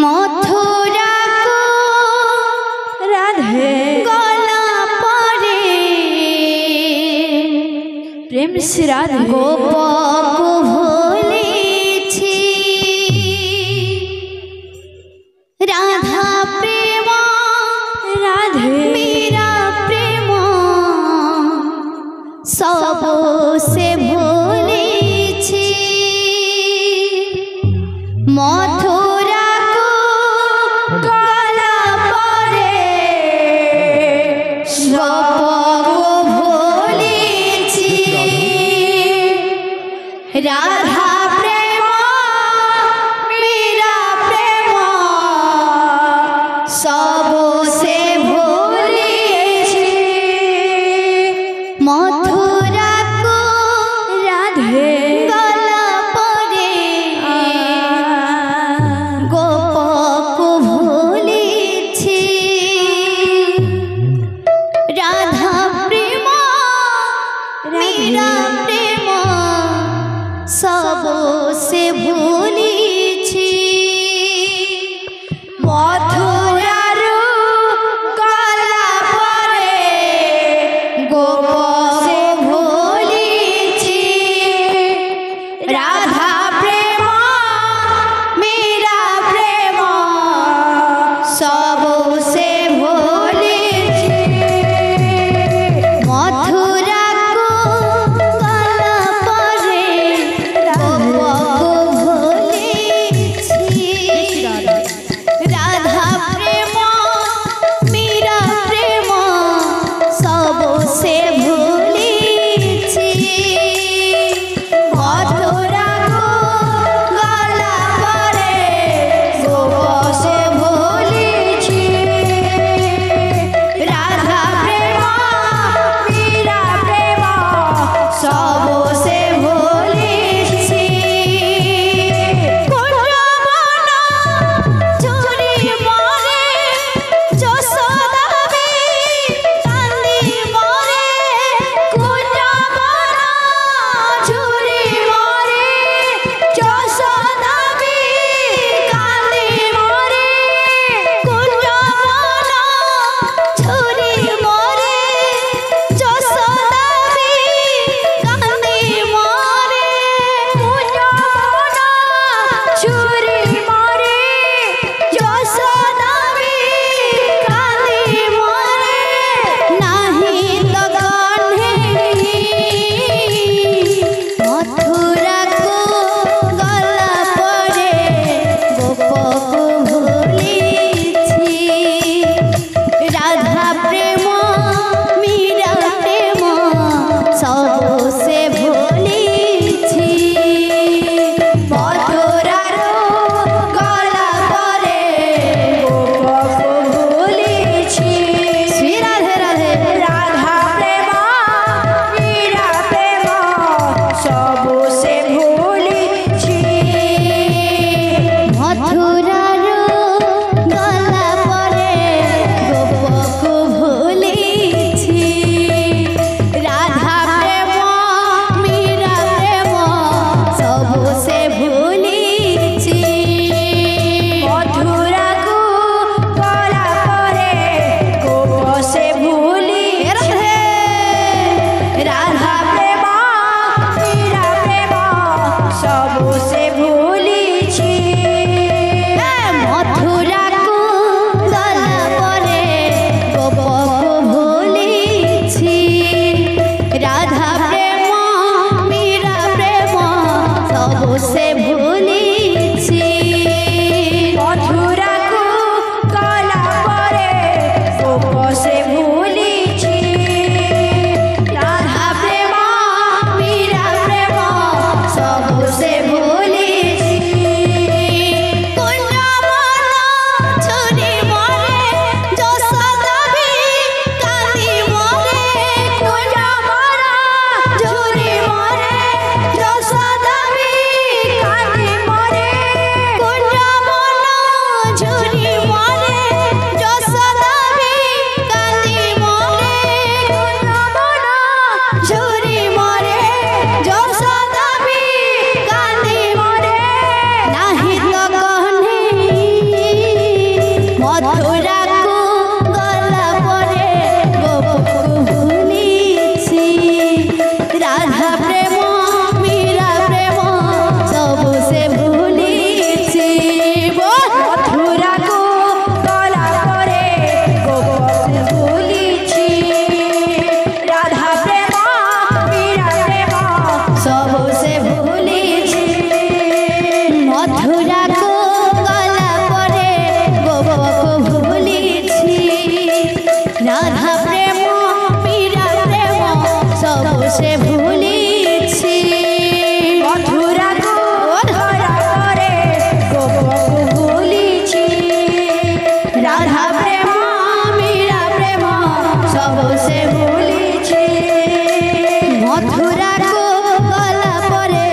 मथुरा को राधे गला पड़े प्रेम से राधे गोप को भूलेছি राधा प्रेम राधे मेरा प्रेम सब से भूलेছি मथुरा को गला पड़े गोप को भूलेছি राधा प्रेम मेरा प्रेम सब से भूलेছি मथुरा को राधे गला पड़े মথুরাকু গলা পরে গোপকু ভুলিছি রাধা প্রেম মীরা প্রেম সবু সে ভুলিছি মথুরাকু গলা পরে গোপকু ভুলিছি রাধা প্রেম মীরা প্রেম সবু সে ভুলিছি মথুরাকু গলা পরে গোপকু ভুলিছি রাধা প্রেম মীরা প্রেম সবু সে ভুলিছি মথুরাকু গলা পরে গোপকু ভুলিছি রাধা প্রেম মীরা প্রেম সবু সে ভুলিছি মথুরাকু গলা পরে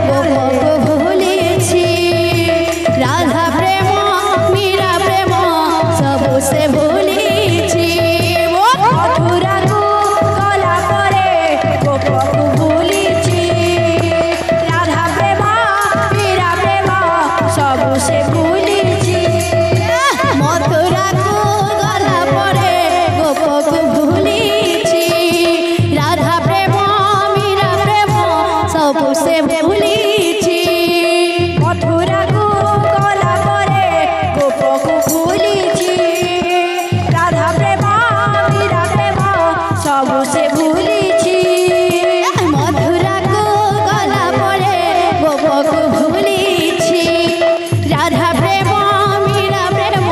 গোপকু ভুলিছি রাধা প্রেম মীরা প্রেম সবু সে ভুলিছি মথুরাকু গলা পরে গোপকু ভুলিছি রাধা প্রেম মীরা প্রেম সবু সে ভুলিছি মথুরাকু গলা পরে গোপকু ভুলিছি রাধা প্রেম মীরা প্রেম সবু সে ভুলিছি মথুরাকু গলা পরে গোপকু ভুলিছি রাধা প্রেম মীরা প্রেম সবু সে ভুলিছি মথুরাকু গলা পরে গোপকু ভুলিছি রাধা প্রেম মীরা প্রেম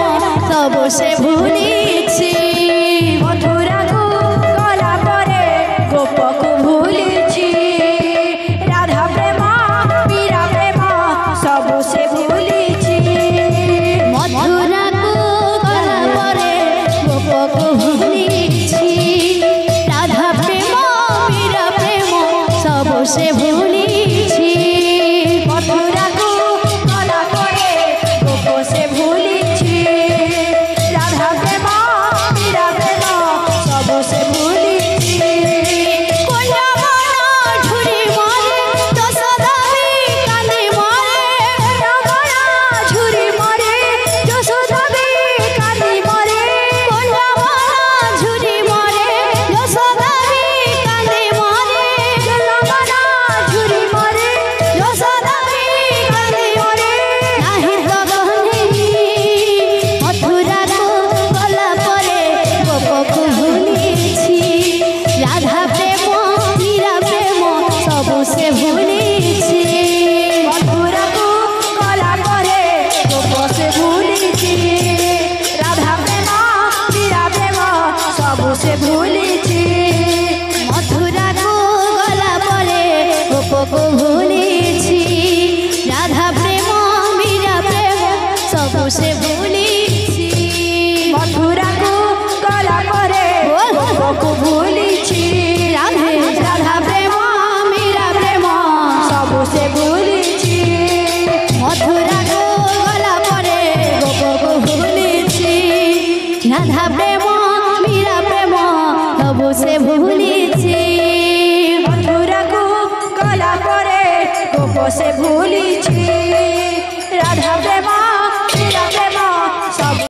সবু সে ভুলিছি মথুরাকু গলা পরে গোপকু ভুলিছি রাধা প্রেম মীরা প্রেম সবু সে ভুলিছি মথুরাকু গলা পরে গোপকু ভুলিছি রাধা প্রেম মীরা প্রেম সবু সে ভুলিছি মথুরাকু গলা পরে গোপ সে ভুলিছি রাধা প্রেম মীরা প্রেম সবু সে ভুলিছি কোলা মনা ঝুরি মরে যশোদাবি কাঁদে মরে রমণা ঝুরি মরে যশোদাবি কাঁদি মরে কোলা মনা ঝুরি মরে যশোদাবি কাঁদে মরে রমণা ঝুরি মরে যশোদাবি কাঁদে মরে নাহি তো গহনি মথুরাকু গলা পরে গোপকু ভুলিছি রাধা প্রেম মীরা প্রেম সবু সে ভুলিছি মথুরাকু গলা পরে গোপ সে ভুলিছি রাধা প্রেম মীরা প্রেম সবু সে ভুলিছি মথুরাকু গলা পরে গোপকু ভুলিছি রাধা প্রেম মীরা প্রেম সবু সে ভুলিছি মথুরাকু গলা পরে গোপকু ভুলিছি রাধা প্রেম মীরা প্রেম সবু সে ভুলিছি মথুরাকু গলা পরে গোপকু ভুলিছি রাধা প্রেম মীরা প্রেম সবু সে ভুলিছি মথুরাকু গলা পরে গোপ সে ভুলিছি রাধা